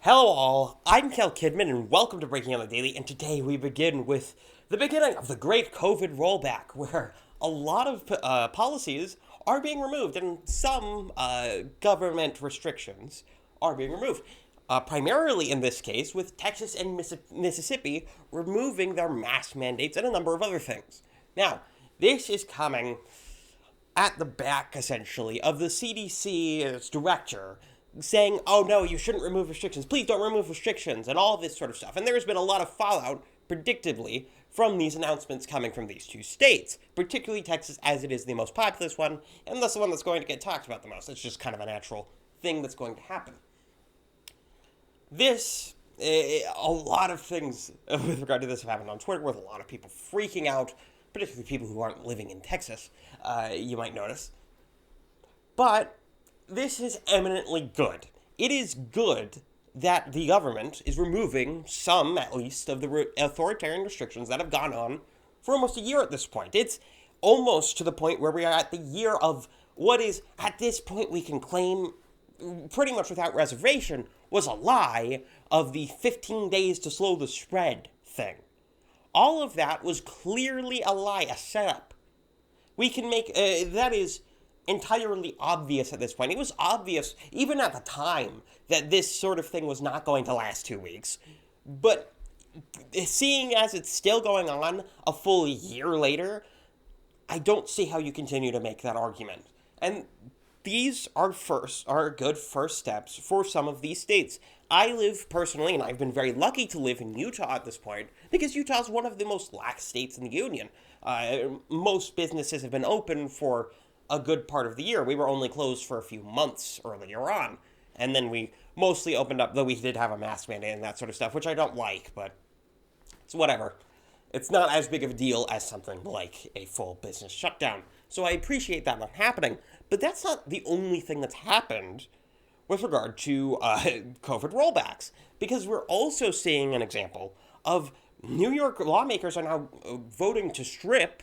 Hello all, I'm Kel Kidman and welcome to Breaking on the Daily, and today we begin with the beginning of the great COVID rollback, where a lot of policies are being removed and some government restrictions are being removed. Primarily in this case, with Texas and Mississippi removing their mask mandates and a number of other things. Now, this is coming at the back, essentially, of the CDC's director saying, oh no, you shouldn't remove restrictions, please don't remove restrictions, and all this sort of stuff. And there's been a lot of fallout, predictably, from these announcements coming from these two states, particularly Texas, as it is the most populous one, and thus the one that's going to get talked about the most. It's just kind of a natural thing that's going to happen. A lot of things with regard to this have happened on Twitter, with a lot of people freaking out, particularly people who aren't living in Texas, you might notice. But this is eminently good. It is good that the government is removing some, at least, of the authoritarian restrictions that have gone on for almost a year at this point. It's almost to the point where we are at the year of what is, at this point, we can claim, pretty much without reservation, was a lie of the 15 days to slow the spread thing. All of that was clearly a lie, a setup. We can make, that is entirely obvious at this point. It was obvious, even at the time, that this sort of thing was not going to last 2 weeks. But seeing as it's still going on a full year later, I don't see how you continue to make that argument. And these are good first steps for some of these states. I live personally, and I've been very lucky to live in Utah at this point, because Utah is one of the most lax states in the union. Most businesses have been open for a good part of the year. We were only closed for a few months earlier on, and then we mostly opened up, though we did have a mask mandate and that sort of stuff, which I don't like, but it's whatever. It's not as big of a deal as something like a full business shutdown. So I appreciate that not happening, but that's not the only thing that's happened with regard to COVID rollbacks, because we're also seeing an example of New York lawmakers are now voting to strip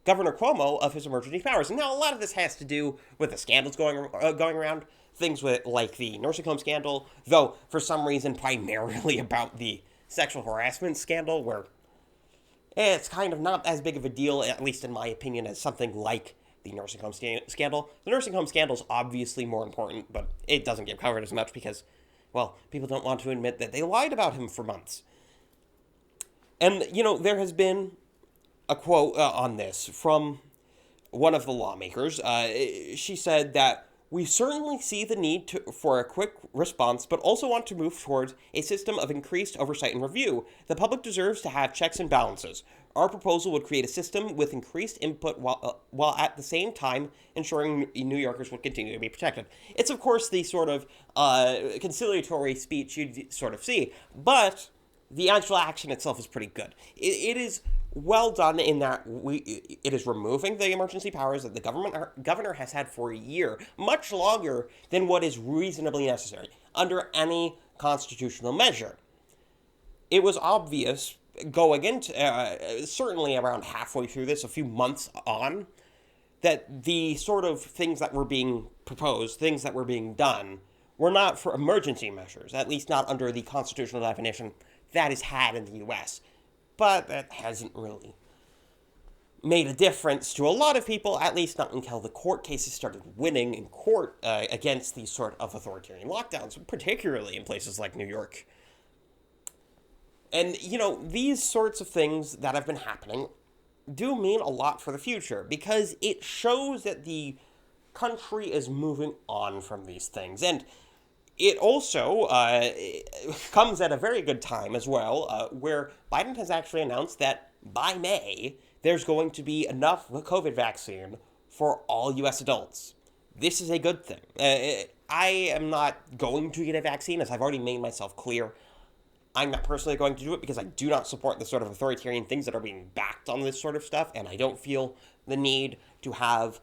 Governor Cuomo of his emergency powers. And now a lot of this has to do with the scandals going around, things with like the nursing home scandal, though for some reason primarily about the sexual harassment scandal, where it's kind of not as big of a deal, at least in my opinion, as something like the nursing home scandal. The nursing home scandal is obviously more important, but it doesn't get covered as much because, well, people don't want to admit that they lied about him for months. And, there has been a quote on this from one of the lawmakers. She said that we certainly see the need for a quick response, but also want to move towards a system of increased oversight and review. The public deserves to have checks and balances. Our proposal would create a system with increased input while at the same time ensuring New Yorkers would continue to be protected. It's, of course, the sort of conciliatory speech you'd sort of see, but the actual action itself is pretty good. It is well done in that it is removing the emergency powers that the governor has had for a year, much longer than what is reasonably necessary under any constitutional measure. It was obvious going into, certainly around halfway through this, a few months on, that the sort of things that were being proposed, things that were being done, were not for emergency measures, at least not under the constitutional definition that is had in the U.S., but that hasn't really made a difference to a lot of people, at least not until the court cases started winning in court against these sort of authoritarian lockdowns, particularly in places like New York. And, these sorts of things that have been happening do mean a lot for the future, because it shows that the country is moving on from these things. And it also comes at a very good time as well, where Biden has actually announced that by May, there's going to be enough COVID vaccine for all U.S. adults. This is a good thing. I am not going to get a vaccine, as I've already made myself clear. I'm not personally going to do it because I do not support the sort of authoritarian things that are being backed on this sort of stuff, and I don't feel the need to have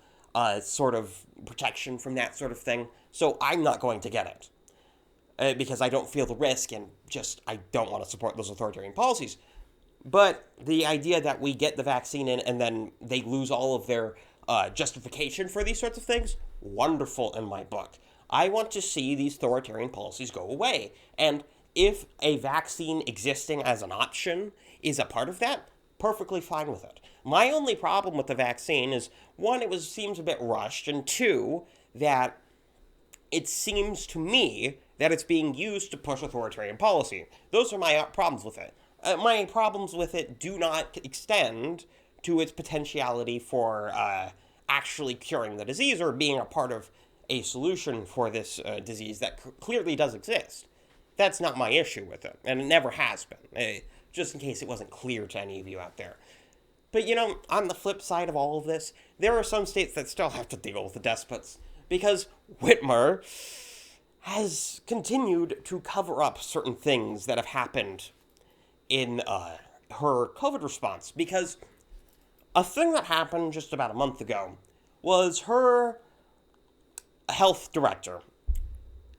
sort of protection from that sort of thing. So I'm not going to get it. Because I don't feel the risk, and I don't want to support those authoritarian policies. But the idea that we get the vaccine in and then they lose all of their justification for these sorts of things, wonderful in my book. I want to see these authoritarian policies go away. And If a vaccine existing as an option is a part of that, perfectly fine with it. My only problem with the vaccine is, one, seems a bit rushed, and two, that it seems to me that it's being used to push authoritarian policy. Those are my problems with it. My problems with it do not extend to its potentiality for actually curing the disease or being a part of a solution for this disease that clearly does exist. That's not my issue with it, and it never has been, just in case it wasn't clear to any of you out there. But, on the flip side of all of this, there are some states that still have to deal with the despots, because Whitmer has continued to cover up certain things that have happened in her COVID response. Because a thing that happened just about a month ago was her health director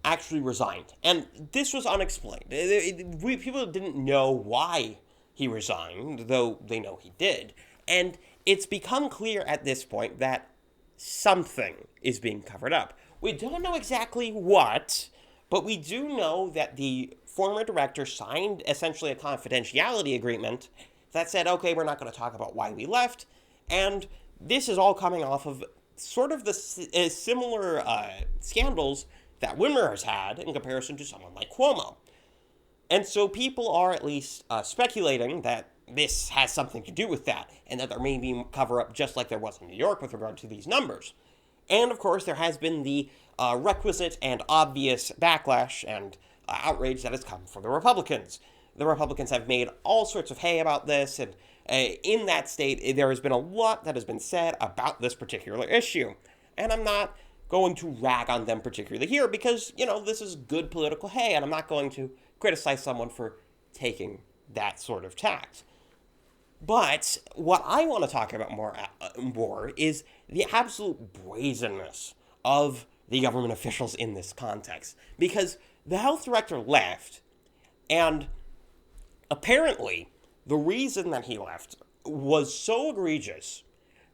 actually resigned. And this was unexplained. People didn't know why he resigned, though they know he did. And it's become clear at this point that something is being covered up. We don't know exactly what, but we do know that the former director signed essentially a confidentiality agreement that said, okay, we're not going to talk about why we left. And this is all coming off of sort of the similar scandals that Whitmer has had in comparison to someone like Cuomo. And so people are at least speculating that this has something to do with that, and that there may be a cover-up just like there was in New York with regard to these numbers. And, of course, there has been the requisite and obvious backlash and outrage that has come from the Republicans. The Republicans have made all sorts of hay about this, and in that state, there has been a lot that has been said about this particular issue. And I'm not going to rag on them particularly here because, this is good political hay, and I'm not going to criticize someone for taking that sort of tact. But what I want to talk about more is the absolute brazenness of the government officials in this context. Because the health director left, and apparently the reason that he left was so egregious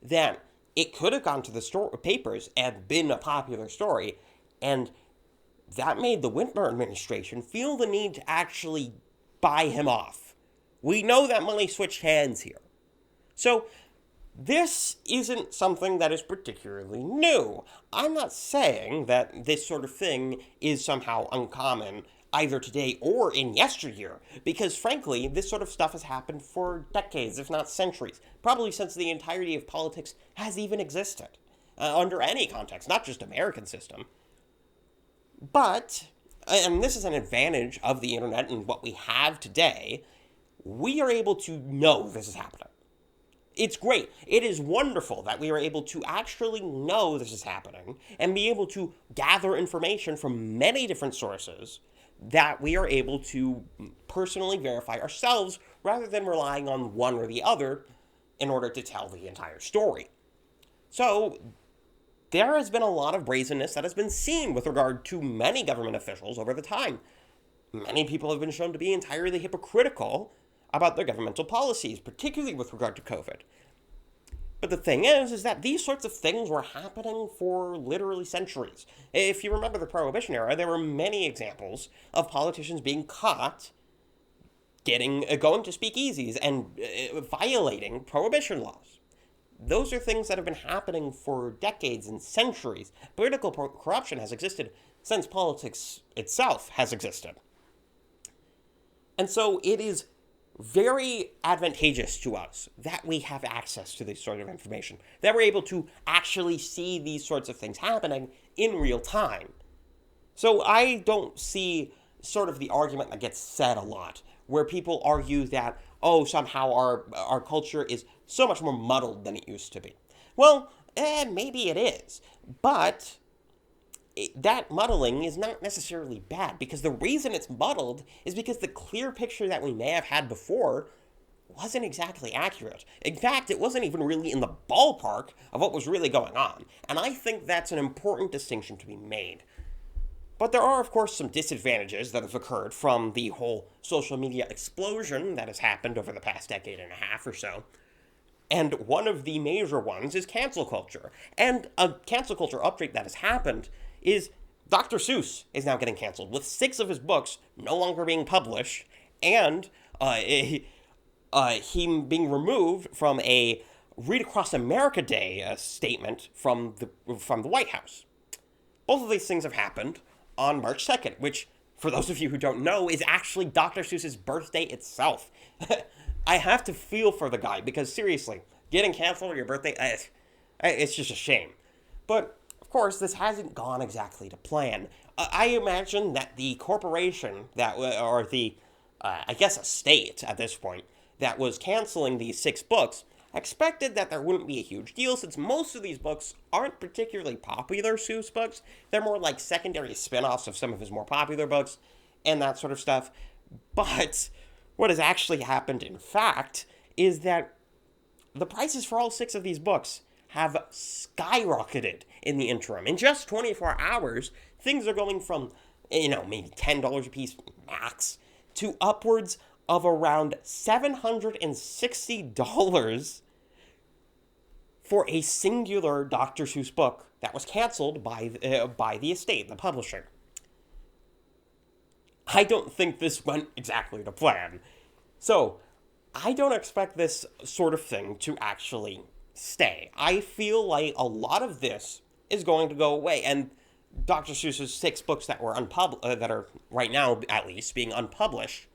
that it could have gone to the papers and been a popular story, and that made the Whitmer administration feel the need to actually buy him off. We know that money switched hands here. So this isn't something that is particularly new. I'm not saying that this sort of thing is somehow uncommon either today or in yesteryear, because frankly, this sort of stuff has happened for decades, if not centuries, probably since the entirety of politics has even existed, under any context, not just American system. But, and this is an advantage of the internet and what we have today, we are able to know this is happening. It's great. It is wonderful that we are able to actually know this is happening and be able to gather information from many different sources that we are able to personally verify ourselves rather than relying on one or the other in order to tell the entire story. So there has been a lot of brazenness that has been seen with regard to many government officials over the time. Many people have been shown to be entirely hypocritical about their governmental policies, particularly with regard to COVID. But the thing is that these sorts of things were happening for literally centuries. If you remember the Prohibition era, there were many examples of politicians being caught going to speakeasies and violating Prohibition laws. Those are things that have been happening for decades and centuries. Political corruption has existed since politics itself has existed. And so it is very advantageous to us that we have access to this sort of information, that we're able to actually see these sorts of things happening in real time. So I don't see sort of the argument that gets said a lot, where people argue that, somehow our culture is so much more muddled than it used to be. Well, maybe it is, but that muddling is not necessarily bad, because the reason it's muddled is because the clear picture that we may have had before wasn't exactly accurate. In fact, it wasn't even really in the ballpark of what was really going on, and I think that's an important distinction to be made. But there are, of course, some disadvantages that have occurred from the whole social media explosion that has happened over the past decade and a half or so. And one of the major ones is cancel culture. And a cancel culture update that has happened is Dr. Seuss is now getting canceled, with 6 of his books no longer being published, and him being removed from a Read Across America Day statement from the White House. Both of these things have happened on March 2nd, which, for those of you who don't know, is actually Dr. Seuss's birthday itself. I have to feel for the guy, because seriously, getting canceled on your birthday, it's just a shame. But, of course, this hasn't gone exactly to plan. I imagine that the corporation or the, I guess a state at this point, that was canceling these 6 books, expected that there wouldn't be a huge deal, since most of these books aren't particularly popular Seuss books. They're more like secondary spin-offs of some of his more popular books, and that sort of stuff. But what has actually happened, in fact, is that the prices for all 6 of these books have skyrocketed in the interim. In just 24 hours, things are going from, maybe $10 a piece max to upwards of around $760 for a singular Dr. Seuss book that was canceled by the estate, the publisher. I don't think this went exactly to plan. So, I don't expect this sort of thing to actually stay. I feel like a lot of this is going to go away, and Dr. Seuss's 6 books that were that are right now, at least, being unpublished,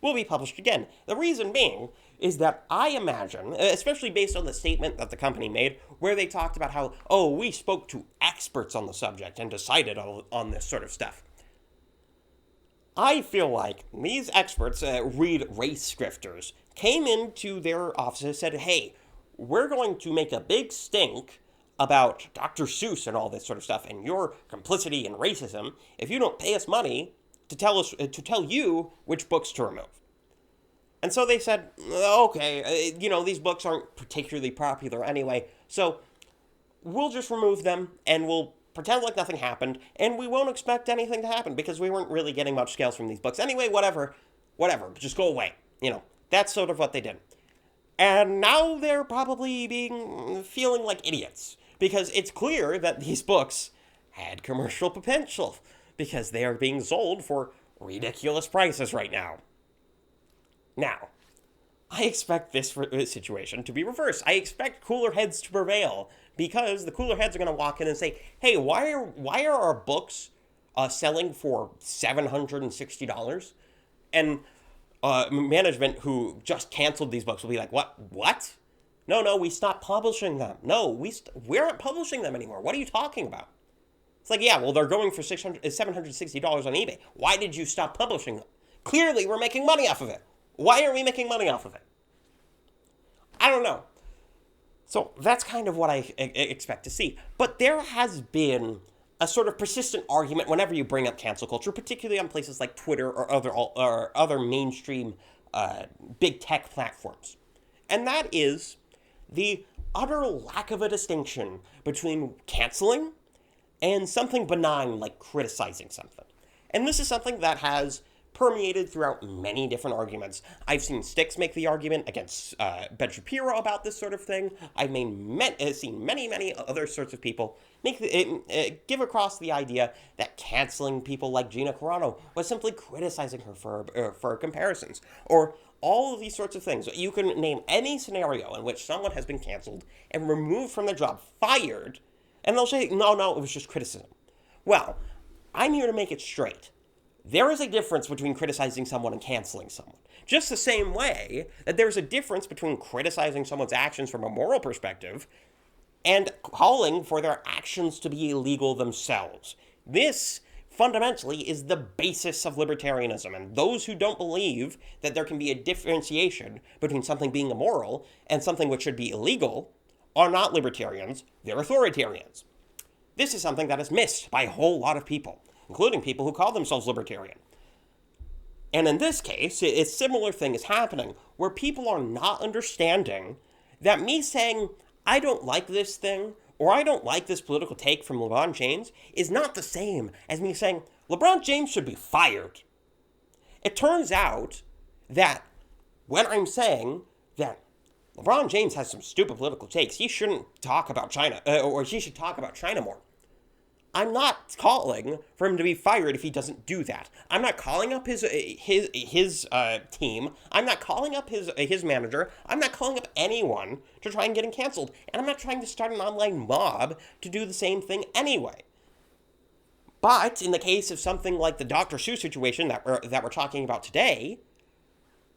will be published again. The reason being is that I imagine, especially based on the statement that the company made, where they talked about how, we spoke to experts on the subject and decided on this sort of stuff. I feel like these experts, race grifters, came into their offices and said, hey, we're going to make a big stink about Dr. Seuss and all this sort of stuff and your complicity in racism if you don't pay us money to tell you which books to remove. And so they said, okay, these books aren't particularly popular anyway, so we'll just remove them and we'll pretend like nothing happened, and we won't expect anything to happen because we weren't really getting much sales from these books. Anyway, whatever, just go away. That's sort of what they did. And now they're probably feeling like idiots, because it's clear that these books had commercial potential, because they are being sold for ridiculous prices right now. Now, I expect this situation to be reversed. I expect cooler heads to prevail, because the cooler heads are going to walk in and say, hey, why are our books selling for $760? And management who just canceled these books will be like, what? No, we stopped publishing them. No, we aren't publishing them anymore. What are you talking about? It's like, yeah, well, they're going for $760 on eBay. Why did you stop publishing them? Clearly, we're making money off of it. Why are we making money off of it? I don't know. So that's kind of what I expect to see. But there has been a sort of persistent argument whenever you bring up cancel culture, particularly on places like Twitter or other mainstream big tech platforms. And that is the utter lack of a distinction between canceling and something benign like criticizing something. And this is something that has permeated throughout many different arguments. I've seen Styx make the argument against Ben Shapiro about this sort of thing. I've seen many other sorts of people give across the idea that canceling people like Gina Carano was simply criticizing her for comparisons, or all of these sorts of things. You can name any scenario in which someone has been canceled and removed from their job, fired, and they'll say, no, it was just criticism. Well, I'm here to make it straight. There is a difference between criticizing someone and canceling someone. Just the same way that there's a difference between criticizing someone's actions from a moral perspective and calling for their actions to be illegal themselves. This, fundamentally, is the basis of libertarianism, and those who don't believe that there can be a differentiation between something being immoral and something which should be illegal are not libertarians, they're authoritarians. This is something that is missed by a whole lot of people, including people who call themselves libertarian. And in this case, a similar thing is happening, where people are not understanding that me saying, I don't like this thing, or I don't like this political take from LeBron James, is not the same as me saying, LeBron James should be fired. It turns out that when I'm saying that LeBron James has some stupid political takes, he shouldn't talk about China, or he should talk about China more, I'm not calling for him to be fired if he doesn't do that. I'm not calling up his team. I'm not calling up his manager. I'm not calling up anyone to try and get him canceled. And I'm not trying to start an online mob to do the same thing anyway. But in the case of something like the Dr. Seuss situation that we're talking about today,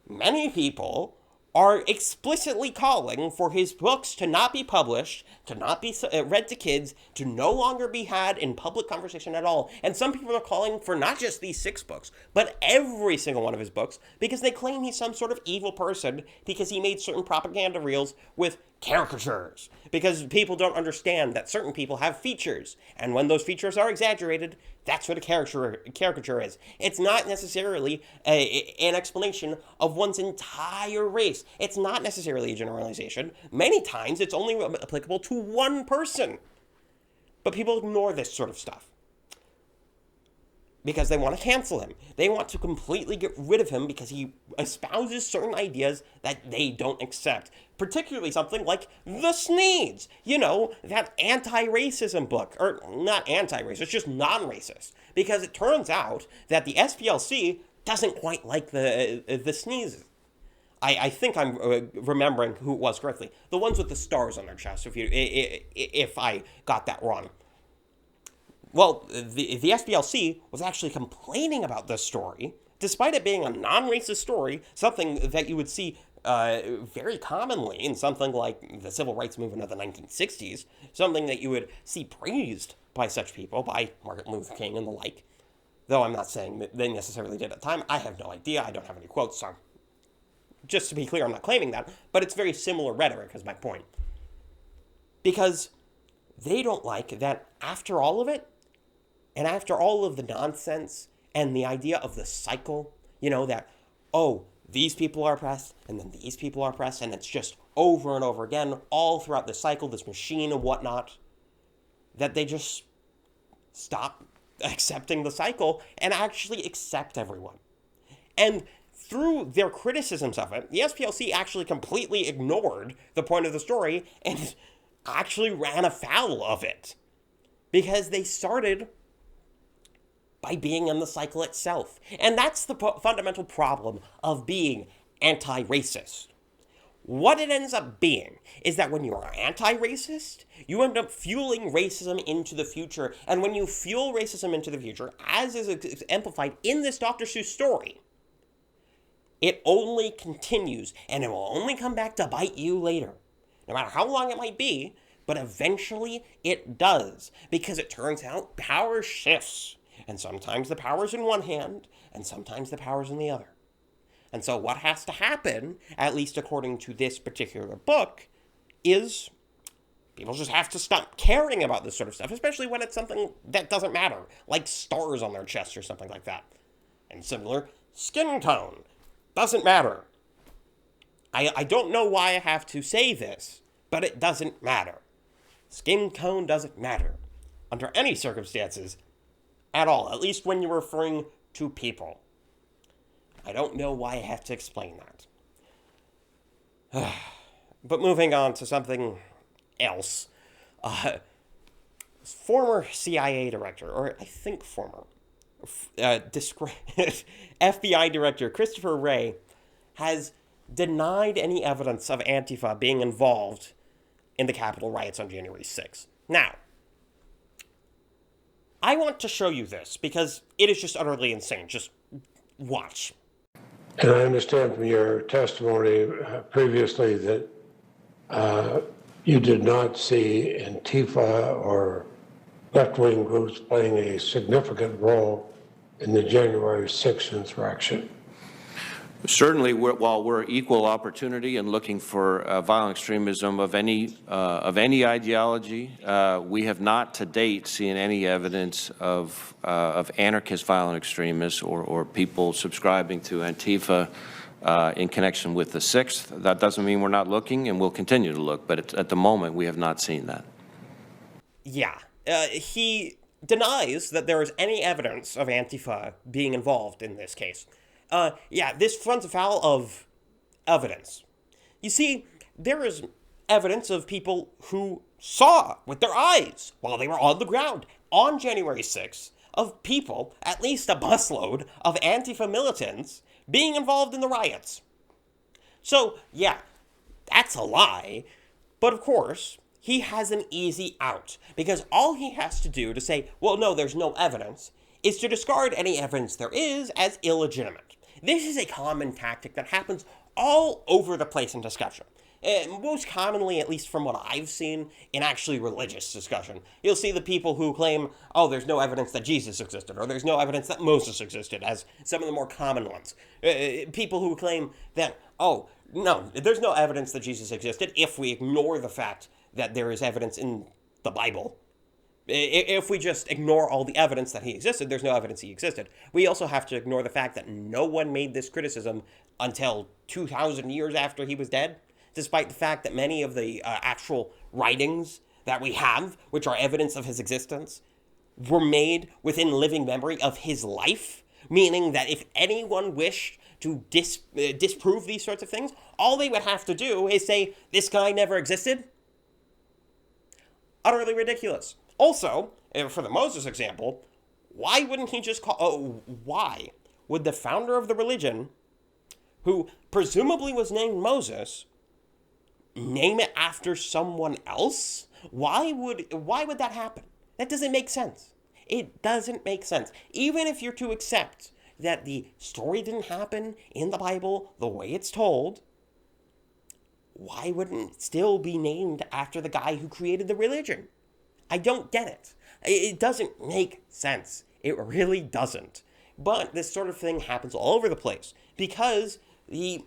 many people are explicitly calling for his books to not be published, to not be read to kids, to no longer be had in public conversation at all. And some people are calling for not just these 6 books, but every single one of his books, because they claim he's some sort of evil person because he made certain propaganda reels with caricatures. Because people don't understand that certain people have features, and when those features are exaggerated, that's what a caricature is. It's not necessarily an explanation of one's entire race. It's not necessarily a generalization. Many times, it's only applicable to one person. But people ignore this sort of stuff because they want to cancel him. They want to completely get rid of him because he espouses certain ideas that they don't accept. Particularly something like The Sneeds. You know, that anti-racism book. Or not anti-racist, just non-racist. Because it turns out that the SPLC doesn't quite like the Sneeds. I think I'm remembering who it was correctly. The ones with the stars on their chest, if I got that wrong. Well, the SPLC was actually complaining about this story, despite it being a non-racist story, something that you would see very commonly in something like the civil rights movement of the 1960s, something that you would see praised by such people, by Martin Luther King and the like. Though I'm not saying that they necessarily did at the time. I have no idea. I don't have any quotes, so just to be clear, I'm not claiming that, but it's very similar rhetoric is my point. Because they don't like that after all of it, and after all of the nonsense and the idea of the cycle, you know, that, oh, these people are oppressed, and then these people are oppressed, and it's just over and over again, all throughout the cycle, this machine and whatnot, that they just stop accepting the cycle and actually accept everyone. And through their criticisms of it, the SPLC actually completely ignored the point of the story and actually ran afoul of it. Because they started by being in the cycle itself. And that's the fundamental problem of being anti-racist. What it ends up being is that when you are anti-racist, you end up fueling racism into the future. And when you fuel racism into the future, as is exemplified in this Dr. Seuss story, it only continues, and it will only come back to bite you later. No matter how long it might be, but eventually it does. Because it turns out power shifts. And sometimes the power's in one hand, and sometimes the power's in the other. And so what has to happen, at least according to this particular book, is people just have to stop caring about this sort of stuff, especially when it's something that doesn't matter, like stars on their chest or something like that. And similar, skin tone doesn't matter. I don't know why I have to say this, but it doesn't matter. Skin tone doesn't matter under any circumstances at all, at least when you're referring to people. I don't know why I have to explain that. But moving on to something else. Former CIA director, or I think former, FBI director Christopher Wray has denied any evidence of Antifa being involved in the Capitol riots on January 6th. Now, I want to show you this because it is just utterly insane. Just watch. And I understand from your testimony previously that you did not see Antifa or left-wing groups playing a significant role in the January 6th insurrection. Certainly, while we're equal opportunity and looking for violent extremism of any ideology, we have not to date seen any evidence of anarchist violent extremists or people subscribing to Antifa in connection with the 6th. That doesn't mean we're not looking, and we'll continue to look, but at the moment, we have not seen that. Yeah. He denies that there is any evidence of Antifa being involved in this case. This runs afoul of evidence. You see, there is evidence of people who saw with their eyes while they were on the ground on January 6th of people, at least a busload of Antifa militants, being involved in the riots. So, yeah, that's a lie. But of course, he has an easy out, because all he has to do to say, well, no, there's no evidence, is to discard any evidence there is as illegitimate. This is a common tactic that happens all over the place in discussion. Most commonly, at least from what I've seen, in actually religious discussion. You'll see the people who claim, oh, there's no evidence that Jesus existed, or there's no evidence that Moses existed, as some of the more common ones. People who claim that, oh, no, there's no evidence that Jesus existed if we ignore the fact that there is evidence in the Bible. If we just ignore all the evidence that he existed, there's no evidence he existed. We also have to ignore the fact that no one made this criticism until 2,000 years after he was dead, despite the fact that many of the actual writings that we have, which are evidence of his existence, were made within living memory of his life, meaning that if anyone wished to disprove these sorts of things, all they would have to do is say, this guy never existed. Utterly ridiculous. Also, for the Moses example, why wouldn't he just why would the founder of the religion, who presumably was named Moses, name it after someone else? Why would that happen? That doesn't make sense. It doesn't make sense. Even if you're to accept that the story didn't happen in the Bible the way it's told, why wouldn't it still be named after the guy who created the religion? I don't get it. It doesn't make sense. It really doesn't. But this sort of thing happens all over the place because the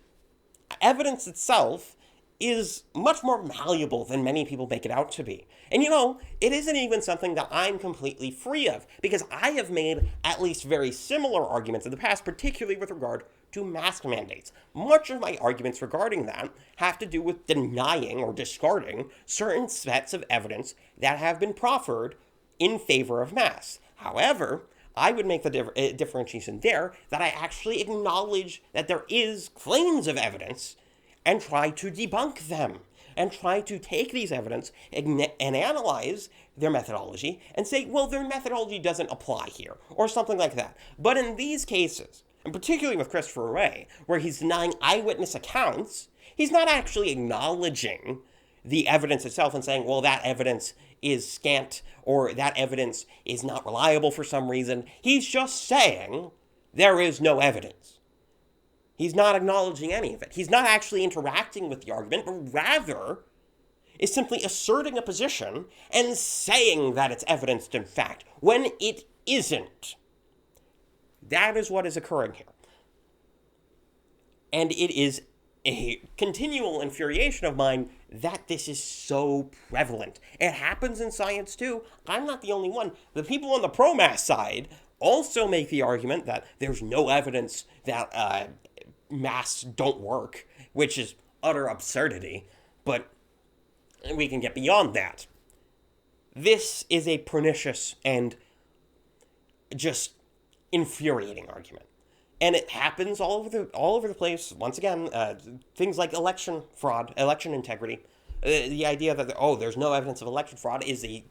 evidence itself is much more malleable than many people make it out to be. And it isn't even something that I'm completely free of, because I have made at least very similar arguments in the past, particularly with regard to mask mandates. Much of my arguments regarding that have to do with denying or discarding certain sets of evidence that have been proffered in favor of masks. However, I would make the differentiation there that I actually acknowledge that there is claims of evidence and try to debunk them, and try to take these evidence and analyze their methodology and say, well, their methodology doesn't apply here, or something like that. But in these cases, and particularly with Christopher Wray, where he's denying eyewitness accounts, he's not actually acknowledging the evidence itself and saying, well, that evidence is scant, or that evidence is not reliable for some reason. He's just saying there is no evidence. He's not acknowledging any of it. He's not actually interacting with the argument, but rather is simply asserting a position and saying that it's evidenced in fact, when it isn't. That is what is occurring here. And it is a continual infuriation of mine that this is so prevalent. It happens in science too. I'm not the only one. The people on the pro-mask side also make the argument that there's no evidence that masks don't work, which is utter absurdity, but we can get beyond that. This is a pernicious and just infuriating argument. And it happens all over the place. Once again, things like election fraud, election integrity. The idea that there's no evidence of election fraud is a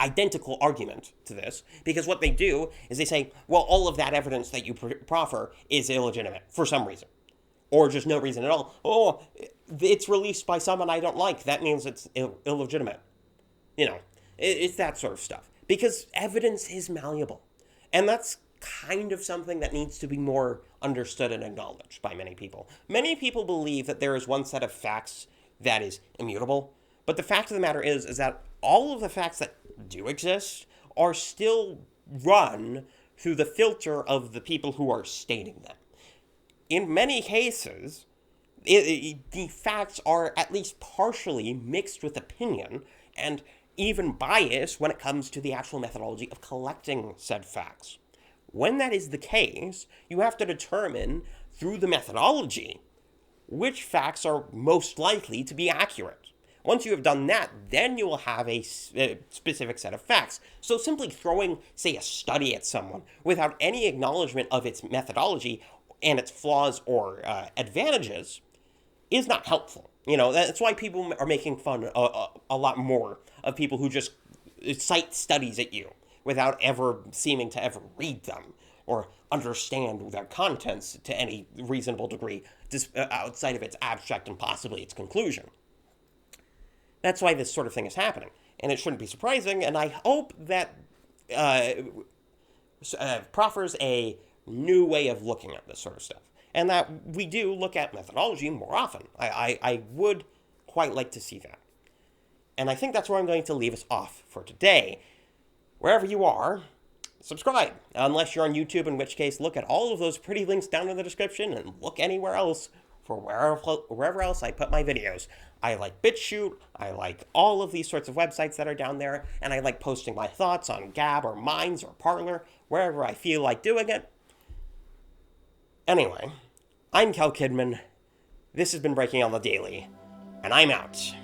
identical argument to this, because what they do is they say, well, all of that evidence that you proffer is illegitimate for some reason, or just no reason at all. Oh, it's released by someone I don't like. That means it's illegitimate. It's that sort of stuff, because evidence is malleable, and that's kind of something that needs to be more understood and acknowledged by many people. Many people believe that there is one set of facts that is immutable, but the fact of the matter is that all of the facts that do exist are still run through the filter of the people who are stating them. In many cases, the facts are at least partially mixed with opinion and even bias when it comes to the actual methodology of collecting said facts. When that is the case, you have to determine through the methodology which facts are most likely to be accurate. Once you have done that, then you will have a specific set of facts. So simply throwing, say, a study at someone without any acknowledgement of its methodology and its flaws or advantages is not helpful. That's why people are making fun a lot more of people who just cite studies at you without ever seeming to ever read them or understand their contents to any reasonable degree outside of its abstract and possibly its conclusion. That's why this sort of thing is happening. And it shouldn't be surprising, and I hope that proffers a new way of looking at this sort of stuff. And that we do look at methodology more often. I would quite like to see that. And I think that's where I'm going to leave us off for today. Wherever you are, subscribe. Unless you're on YouTube, in which case look at all of those pretty links down in the description and look anywhere else for wherever else I put my videos. I like BitChute, I like all of these sorts of websites that are down there, and I like posting my thoughts on Gab or Minds or Parler, wherever I feel like doing it. Anyway, I'm Cal Kidman, this has been Breaking on the Daily, and I'm out.